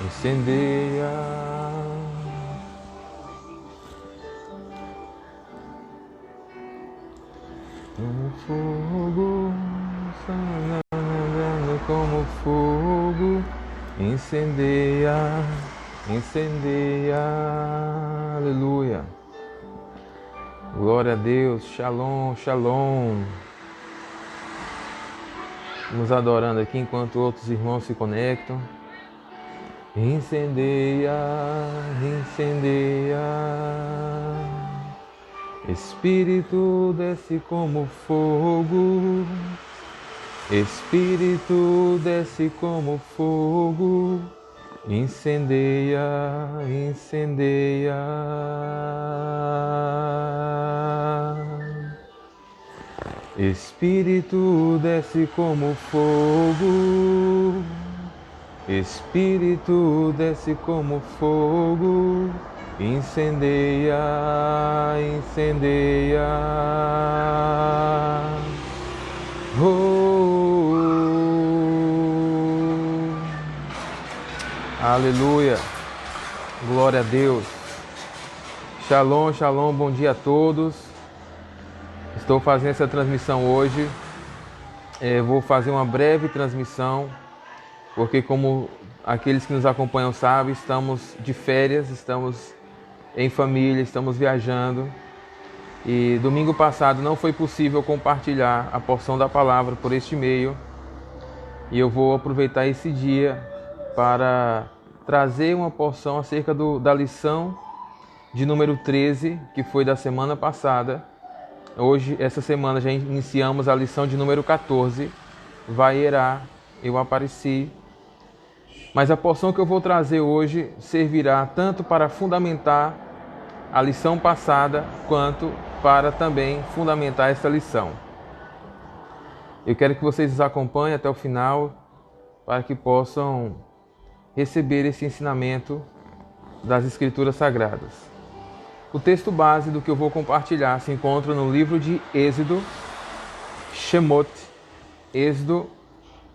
incendeia. Como fogo, como fogo, incendeia, incendeia, aleluia. Glória a Deus, shalom, shalom. Vamos adorando aqui enquanto outros irmãos se conectam. Incendeia, incendeia. Espírito desce como fogo. Espírito desce como fogo. Incendeia, incendeia. Espírito desce como fogo. Espírito desce como fogo. Incendeia, incendeia. Oh, aleluia. Glória a Deus. Shalom, shalom, bom dia a todos. Estou fazendo essa transmissão hoje. Vou fazer uma breve transmissão, porque como aqueles que nos acompanham sabem, estamos de férias, estamos em família, estamos viajando. E domingo passado não foi possível compartilhar a porção da palavra por este meio. E eu vou aproveitar esse dia para trazer uma porção acerca da lição de número 13, que foi da semana passada. Hoje, essa semana, já iniciamos a lição de número 14. Vaierá, eu apareci. Mas a porção que eu vou trazer hoje servirá tanto para fundamentar a lição passada, quanto para também fundamentar esta lição. Eu quero que vocês nos acompanhem até o final, para que possam receber esse ensinamento das Escrituras Sagradas. O texto base do que eu vou compartilhar se encontra no livro de Êxodo, Shemot. Êxodo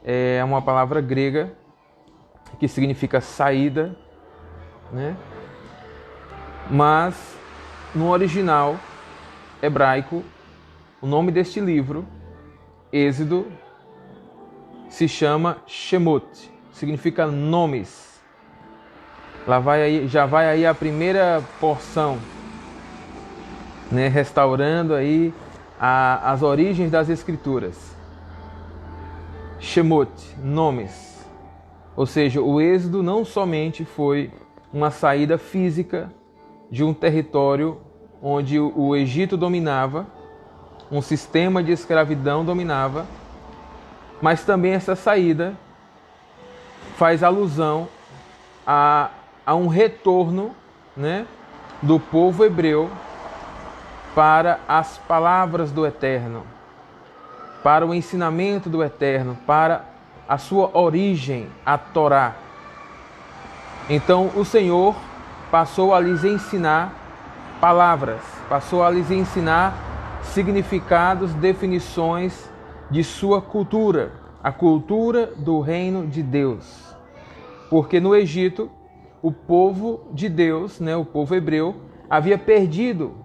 é uma palavra grega que significa saída, né? Mas no original hebraico, o nome deste livro, Êxodo, se chama Shemot, significa nomes. Já vai aí a primeira porção, né, restaurando aí as origens das Escrituras. Shemot, nomes. Ou seja, o êxodo não somente foi uma saída física de um território onde o Egito dominava, um sistema de escravidão dominava, mas também essa saída faz alusão a um retorno, né, do povo hebreu para as palavras do Eterno, para o ensinamento do Eterno, para a sua origem, a Torá. Então o Senhor passou a lhes ensinar palavras, passou a lhes ensinar significados, definições de sua cultura, a cultura do reino de Deus. Porque no Egito, o povo de Deus, né, o povo hebreu, havia perdido,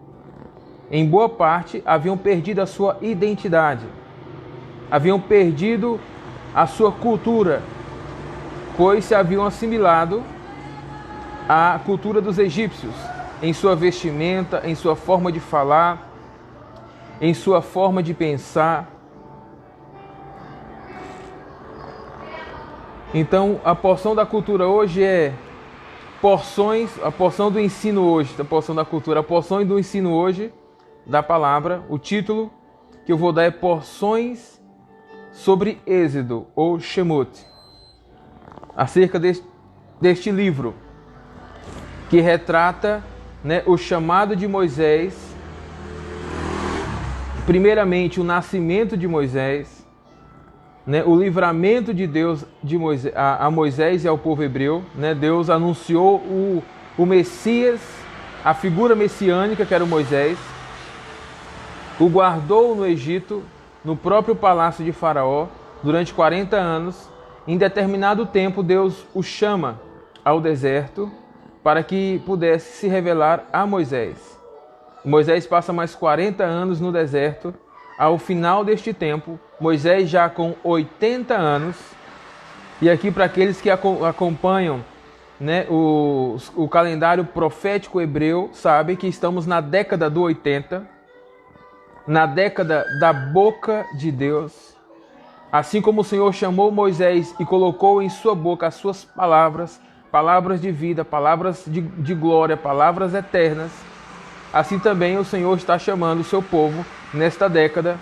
em boa parte, haviam perdido a sua identidade, haviam perdido a sua cultura, pois se haviam assimilado à cultura dos egípcios, em sua vestimenta, em sua forma de falar, em sua forma de pensar. Então, a porção da cultura hoje é porções, a porção do ensino hoje, a porção da cultura, a porção do ensino hoje da palavra, o título que eu vou dar é Porções sobre Êxodo, ou Shemot, acerca deste livro, que retrata, né, o chamado de Moisés, primeiramente o nascimento de Moisés, né, o livramento de Deus a Moisés e ao povo hebreu, né? Deus anunciou o Messias, a figura messiânica que era o Moisés, o guardou no Egito, no próprio palácio de Faraó, durante 40 anos. Em determinado tempo, Deus o chama ao deserto para que pudesse se revelar a Moisés. Moisés passa mais 40 anos no deserto. Ao final deste tempo, Moisés já com 80 anos, e aqui para aqueles que acompanham, né, o calendário profético hebreu, sabem que estamos na década do 80, na década da boca de Deus. Assim como o Senhor chamou Moisés e colocou em sua boca as suas palavras, palavras de vida, palavras de glória, palavras eternas, assim também o Senhor está chamando o seu povo nesta década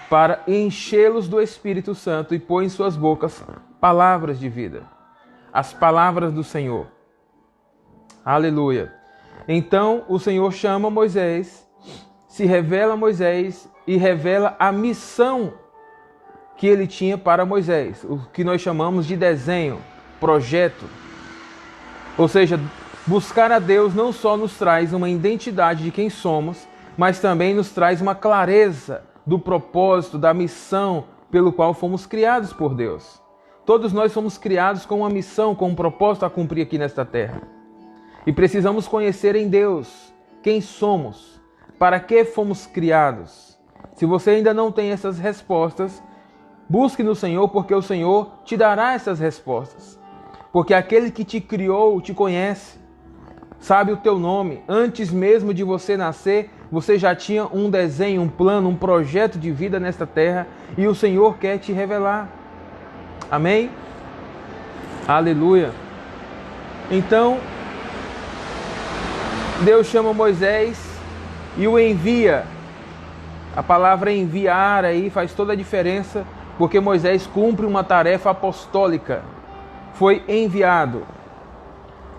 para enchê-los do Espírito Santo e pôr em suas bocas palavras de vida, as palavras do Senhor. Aleluia. Então o Senhor chama Moisés, se revela a Moisés e revela a missão que ele tinha para Moisés, o que nós chamamos de desenho, projeto. Ou seja, buscar a Deus não só nos traz uma identidade de quem somos, mas também nos traz uma clareza do propósito, da missão pelo qual fomos criados por Deus. Todos nós fomos criados com uma missão, com um propósito a cumprir aqui nesta terra. E precisamos conhecer em Deus quem somos, para que fomos criados. Se você ainda não tem essas respostas, busque no Senhor, porque o Senhor te dará essas respostas. Porque aquele que te criou te conhece, sabe o teu nome. Antes mesmo de você nascer, você já tinha um desenho, um plano, um projeto de vida nesta terra, e o Senhor quer te revelar. Amém? Aleluia. Então, Deus chama Moisés e o envia. A palavra enviar aí faz toda a diferença, porque Moisés cumpre uma tarefa apostólica. Foi enviado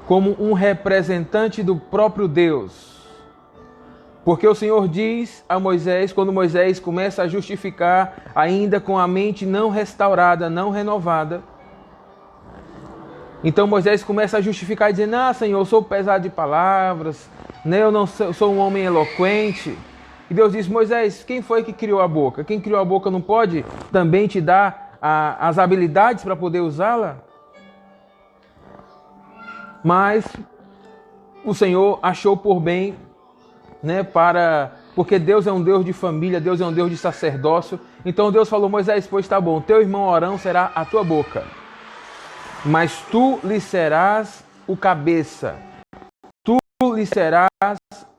como um representante do próprio Deus. Porque o Senhor diz a Moisés, quando Moisés começa a justificar, ainda com a mente não restaurada, não renovada. Então Moisés começa a justificar, dizendo: Senhor, eu sou pesado de palavras, né? Eu não sou um homem eloquente. E Deus diz: Moisés, quem foi que criou a boca? Quem criou a boca não pode também te dar as habilidades para poder usá-la? Mas o Senhor achou por bem, né, porque Deus é um Deus de família, Deus é um Deus de sacerdócio. Então Deus falou: Moisés, pois está bom, teu irmão Arão será a tua boca, mas tu lhe serás o cabeça, tu lhe serás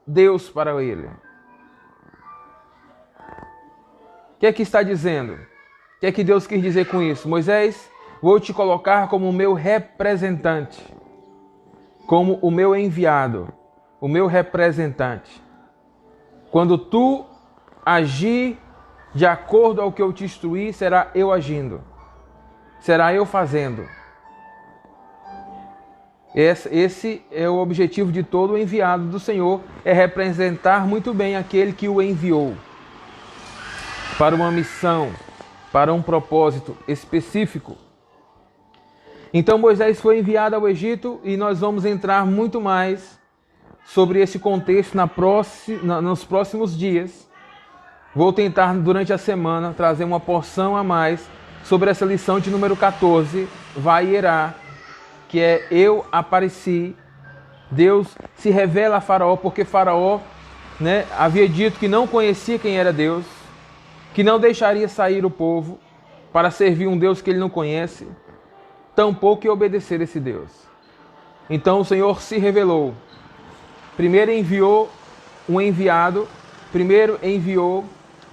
Deus para ele. O que é que está dizendo? O que é que Deus quis dizer com isso? Moisés, vou te colocar como o meu representante, como o meu enviado, o meu representante. Quando tu agir de acordo ao que eu te instruí, será eu agindo, será eu fazendo. Esse é o objetivo de todo o enviado do Senhor, é representar muito bem aquele que o enviou para uma missão, para um propósito específico. Então Moisés foi enviado ao Egito e nós vamos entrar muito mais sobre esse contexto nos próximos dias. Vou tentar durante a semana trazer uma porção a mais sobre essa lição de número 14, Vaierá, que é eu apareci. Deus se revela a Faraó, porque Faraó, né, havia dito que não conhecia quem era Deus, que não deixaria sair o povo para servir um Deus que ele não conhece, tampouco obedecer esse Deus. Então o Senhor se revelou. Primeiro enviou um enviado, primeiro enviou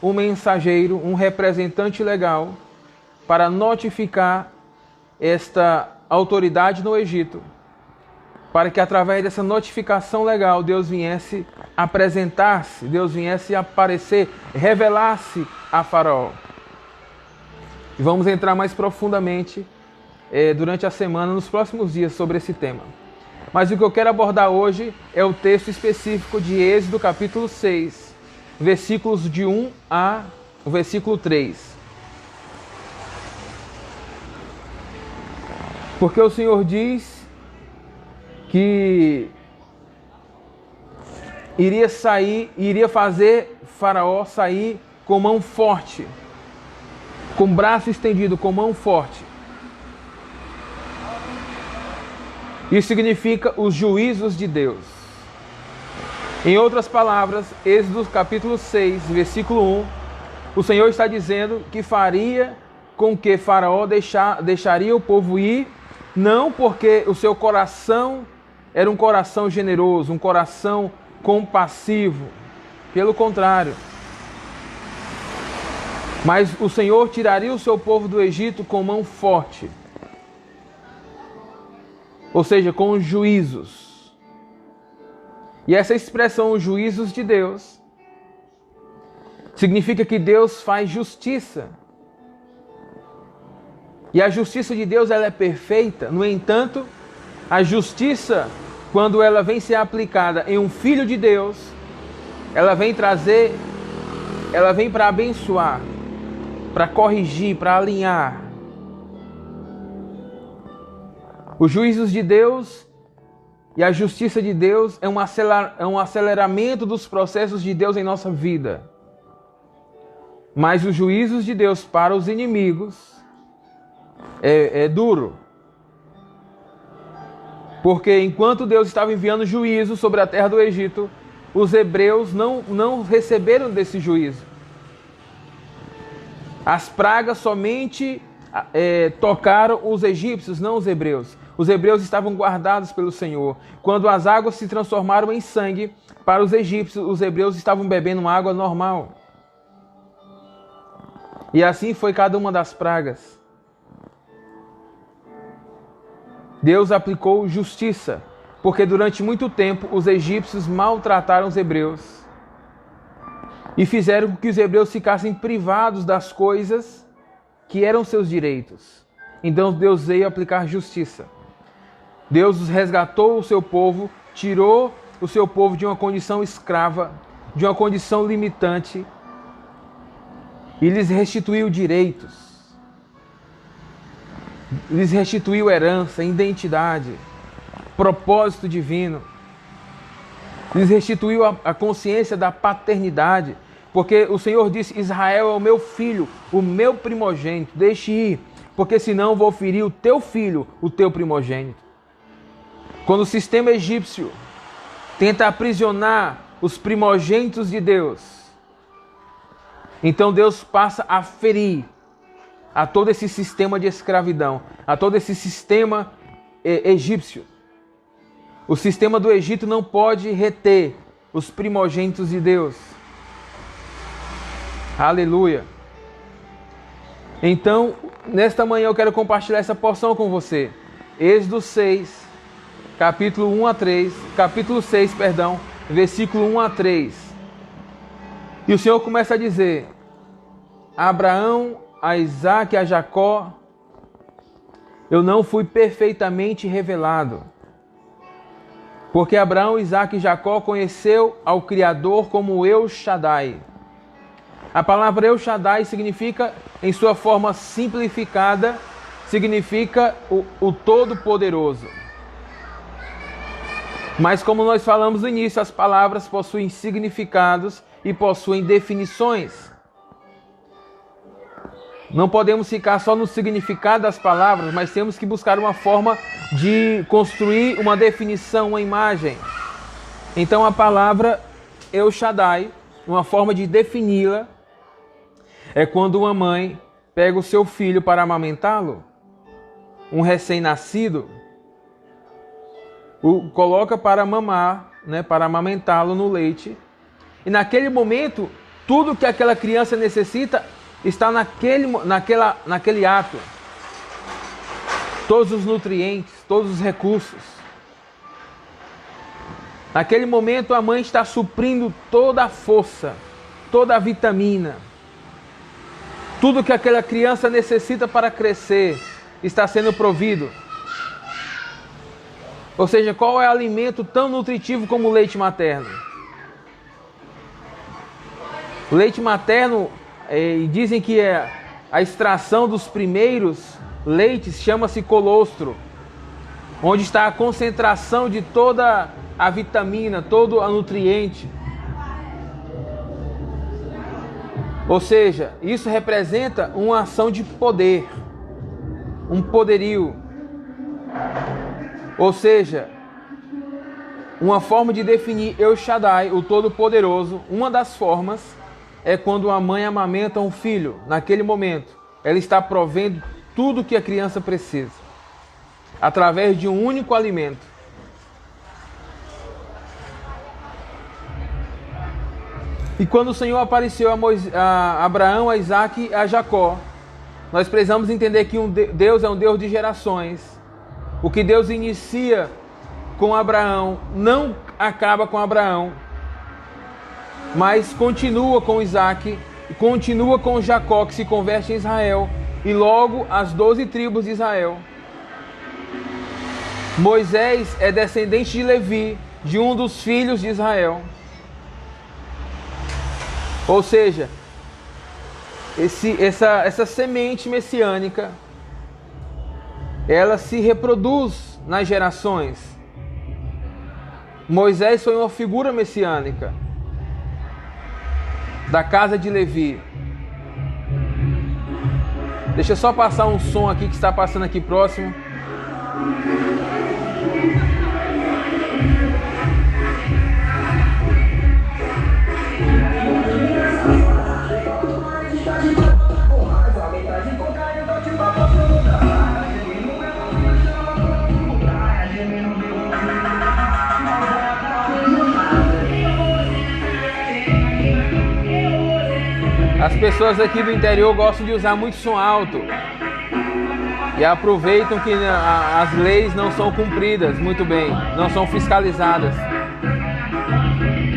um mensageiro, um representante legal, para notificar esta autoridade no Egito, para que através dessa notificação legal Deus viesse apresentar-se, Deus viesse aparecer, revelar-se a Faraó. E vamos entrar mais profundamente durante a semana, nos próximos dias, sobre esse tema. Mas o que eu quero abordar hoje é o texto específico de Êxodo capítulo 6, versículos de 1 a o versículo 3. Porque o Senhor diz que iria fazer Faraó sair com mão forte, com braço estendido, com mão forte. Isso significa os juízos de Deus. Em outras palavras, Êxodo capítulo 6, versículo 1, o Senhor está dizendo que faria com que Faraó deixaria o povo ir, não porque o seu coração era um coração generoso, um coração compassivo. Pelo contrário. Mas o Senhor tiraria o seu povo do Egito com mão forte. Ou seja, com os juízos. E essa expressão, os juízos de Deus, significa que Deus faz justiça. E a justiça de Deus, ela é perfeita. No entanto, a justiça, quando ela vem ser aplicada em um filho de Deus, ela vem para abençoar, para corrigir, para alinhar. Os juízos de Deus e a justiça de Deus é um aceleramento dos processos de Deus em nossa vida. Mas os juízos de Deus para os inimigos é duro. Porque enquanto Deus estava enviando juízo sobre a terra do Egito, os hebreus não receberam desse juízo. As pragas somente tocaram os egípcios, não os hebreus. Os hebreus estavam guardados pelo Senhor. Quando as águas se transformaram em sangue, para os egípcios, os hebreus estavam bebendo água normal. E assim foi cada uma das pragas. Deus aplicou justiça, porque durante muito tempo os egípcios maltrataram os hebreus e fizeram com que os hebreus ficassem privados das coisas que eram seus direitos. Então Deus veio aplicar justiça. Deus resgatou o seu povo, tirou o seu povo de uma condição escrava, de uma condição limitante, e lhes restituiu direitos. Lhes restituiu herança, identidade, propósito divino. Lhes restituiu a consciência da paternidade, porque o Senhor disse: Israel é o meu filho, o meu primogênito, deixe ir, porque senão vou ferir o teu filho, o teu primogênito. Quando o sistema egípcio tenta aprisionar os primogênitos de Deus, então Deus passa a ferir a todo esse sistema de escravidão, a todo esse sistema egípcio. O sistema do Egito não pode reter os primogênitos de Deus. Aleluia. Então, nesta manhã eu quero compartilhar essa porção com você. Êxodo 6, capítulo 6, versículo 1 a 3. E o Senhor começa a dizer: a Abraão, a Isaque e a Jacó, eu não fui perfeitamente revelado. Porque Abraão, Isaque e Jacó conheceu ao Criador como El Shaddai. A palavra El Shaddai significa, em sua forma simplificada, significa o Todo-Poderoso. Mas como nós falamos no início, as palavras possuem significados e possuem definições. Não podemos ficar só no significado das palavras, mas temos que buscar uma forma de construir uma definição, uma imagem. Então a palavra El Shaddai, uma forma de defini-la, é quando uma mãe pega o seu filho para amamentá-lo, um recém-nascido, o coloca para mamar, para amamentá-lo no leite. E naquele momento, tudo que aquela criança necessita está naquele ato. Todos os nutrientes, todos os recursos. Naquele momento, a mãe está suprindo toda a força, toda a vitamina. Tudo que aquela criança necessita para crescer está sendo provido. Ou seja, qual é o alimento tão nutritivo como o leite materno? O leite materno, dizem que a extração dos primeiros leites chama-se colostro, onde está a concentração de toda a vitamina, todo o nutriente. Ou seja, isso representa uma ação de poder, um poderio. Ou seja, uma forma de definir El Shaddai, o Todo-Poderoso, uma das formas é quando a mãe amamenta um filho. Naquele momento, ela está provendo tudo que a criança precisa, através de um único alimento. E quando o Senhor apareceu a Abraão, a Isaac e a Jacó, nós precisamos entender que Deus é um Deus de gerações. O que Deus inicia com Abraão não acaba com Abraão, mas continua com Isaac, continua com Jacó, que se converte em Israel, e logo as 12 tribos de Israel. Moisés é descendente de Levi, de um dos filhos de Israel. Ou seja, essa semente messiânica, ela se reproduz nas gerações. Moisés foi uma figura messiânica da casa de Levi. Deixa eu só passar um som aqui que está passando aqui próximo. As pessoas aqui do interior gostam de usar muito som alto e aproveitam que as leis não são cumpridas muito bem, não são fiscalizadas.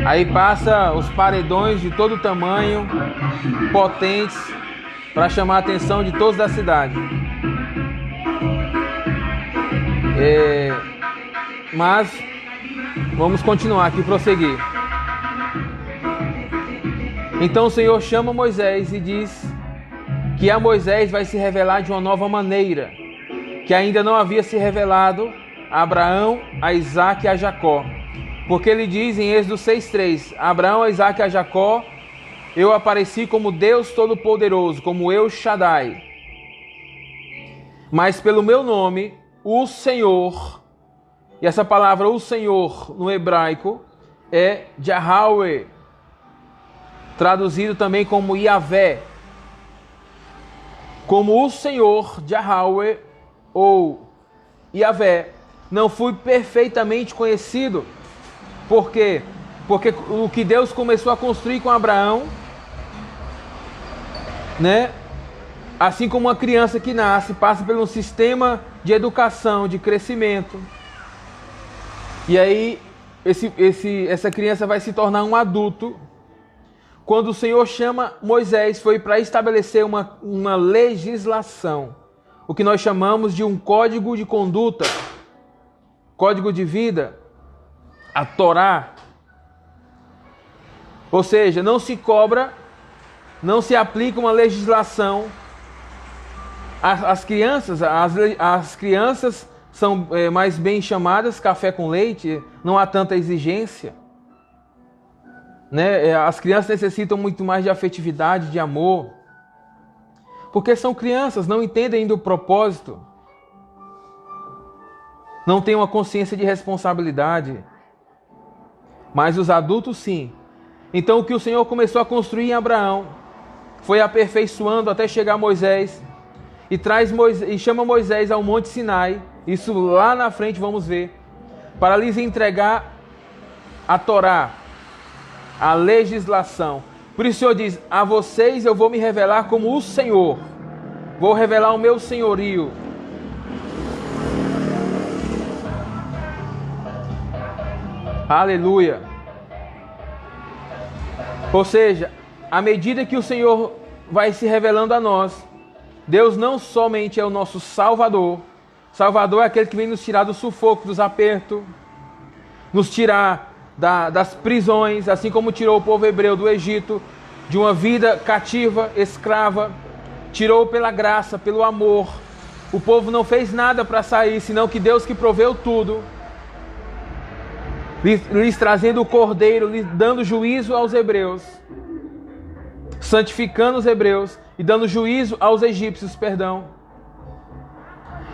Aí passa os paredões de todo tamanho, potentes, para chamar a atenção de todos da cidade. Mas vamos continuar aqui, prosseguir. Então o Senhor chama Moisés e diz que a Moisés vai se revelar de uma nova maneira, que ainda não havia se revelado a Abraão, a Isaac e a Jacó. Porque ele diz em Êxodo 6:3, a Abraão, a Isaac e a Jacó, eu apareci como Deus Todo-Poderoso, como El Shaddai. Mas pelo meu nome, o Senhor, e essa palavra o Senhor no hebraico é Yahweh, traduzido também como Yahvé. Como o Senhor, Yahweh ou Yahvé, não fui perfeitamente conhecido. Por quê? Porque o que Deus começou a construir com Abraão, né? Assim como uma criança que nasce, passa por um sistema de educação, de crescimento. E aí, essa criança vai se tornar um adulto. Quando o Senhor chama Moisés, foi para estabelecer uma legislação, o que nós chamamos de um código de conduta, código de vida, a Torá. Ou seja, não se cobra, não se aplica uma legislação. As crianças são mais bem chamadas café com leite, não há tanta exigência. Né? As crianças necessitam muito mais de afetividade, de amor, porque são crianças, não entendem ainda o propósito, não têm uma consciência de responsabilidade, mas os adultos sim. Então o que o Senhor começou a construir em Abraão foi aperfeiçoando até chegar a Moisés, e chama Moisés ao Monte Sinai, isso lá na frente vamos ver, para lhes entregar a Torá, a legislação. Por isso o Senhor diz, a vocês eu vou me revelar como o Senhor, vou revelar o meu senhorio. Aleluia. Ou seja, à medida que o Senhor vai se revelando a nós, Deus não somente é o nosso Salvador. Salvador é aquele que vem nos tirar do sufoco, dos apertos, nos tirar das prisões, assim como tirou o povo hebreu do Egito, de uma vida cativa, escrava, tirou pela graça, pelo amor. O povo não fez nada para sair, senão que Deus que proveu tudo, lhes trazendo o cordeiro, lhes dando juízo aos hebreus, santificando os hebreus e dando juízo aos egípcios, perdão.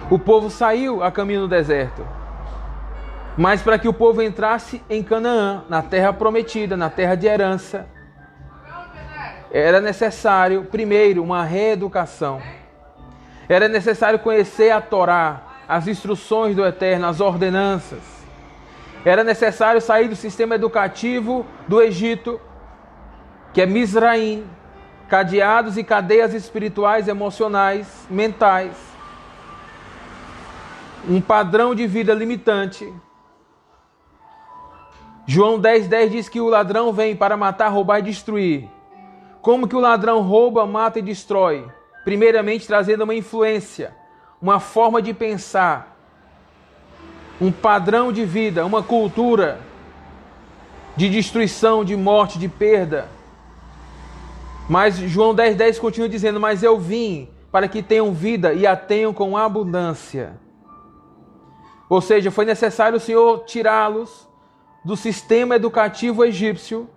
O povo saiu a caminho do deserto. Mas para que o povo entrasse em Canaã, na terra prometida, na terra de herança, era necessário, primeiro, uma reeducação. Era necessário conhecer a Torá, as instruções do Eterno, as ordenanças. Era necessário sair do sistema educativo do Egito, que é Mizraim, cadeados e cadeias espirituais, emocionais, mentais. Um padrão de vida limitante. João 10,10 diz que o ladrão vem para matar, roubar e destruir. Como que o ladrão rouba, mata e destrói? Primeiramente trazendo uma influência, uma forma de pensar, um padrão de vida, uma cultura de destruição, de morte, de perda. Mas João 10,10 continua dizendo, mas eu vim para que tenham vida e a tenham com abundância. Ou seja, foi necessário o Senhor tirá-los do sistema educativo egípcio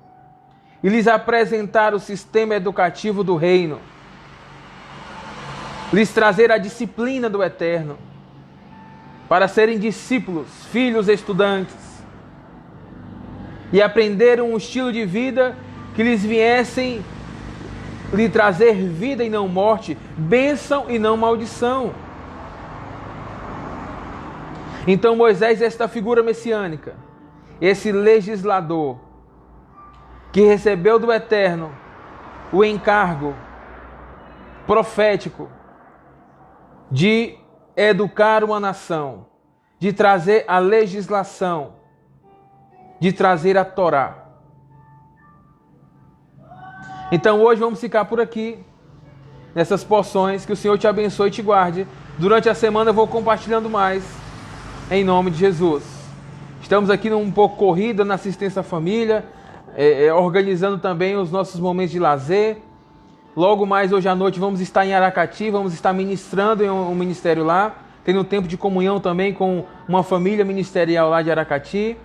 e lhes apresentar o sistema educativo do reino. Lhes trazer a disciplina do Eterno, para serem discípulos, filhos estudantes, e aprender um estilo de vida que lhes viessem lhe trazer vida e não morte, bênção e não maldição. Então Moisés é esta figura messiânica, esse legislador, que recebeu do Eterno o encargo profético de educar uma nação, de trazer a legislação, de trazer a Torá. Então hoje vamos ficar por aqui, nessas porções. Que o Senhor te abençoe e te guarde. Durante a semana eu vou compartilhando mais, em nome de Jesus. Estamos aqui um pouco corrida na assistência à família, organizando também os nossos momentos de lazer. Logo mais hoje à noite vamos estar em Aracati, vamos estar ministrando em um ministério lá, tendo um tempo de comunhão também com uma família ministerial lá de Aracati.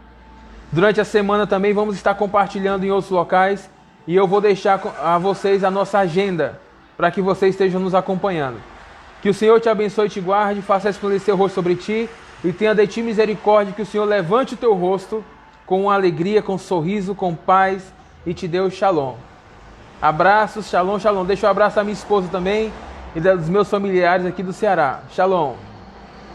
Durante a semana também vamos estar compartilhando em outros locais e eu vou deixar a vocês a nossa agenda para que vocês estejam nos acompanhando. Que o Senhor te abençoe e te guarde, faça resplandecer o rosto sobre ti e tenha de ti misericórdia, que o Senhor levante o teu rosto com alegria, com sorriso, com paz e te dê o shalom. Abraços, shalom, shalom. Deixa eu abraçar a minha esposa também e dos meus familiares aqui do Ceará. Shalom.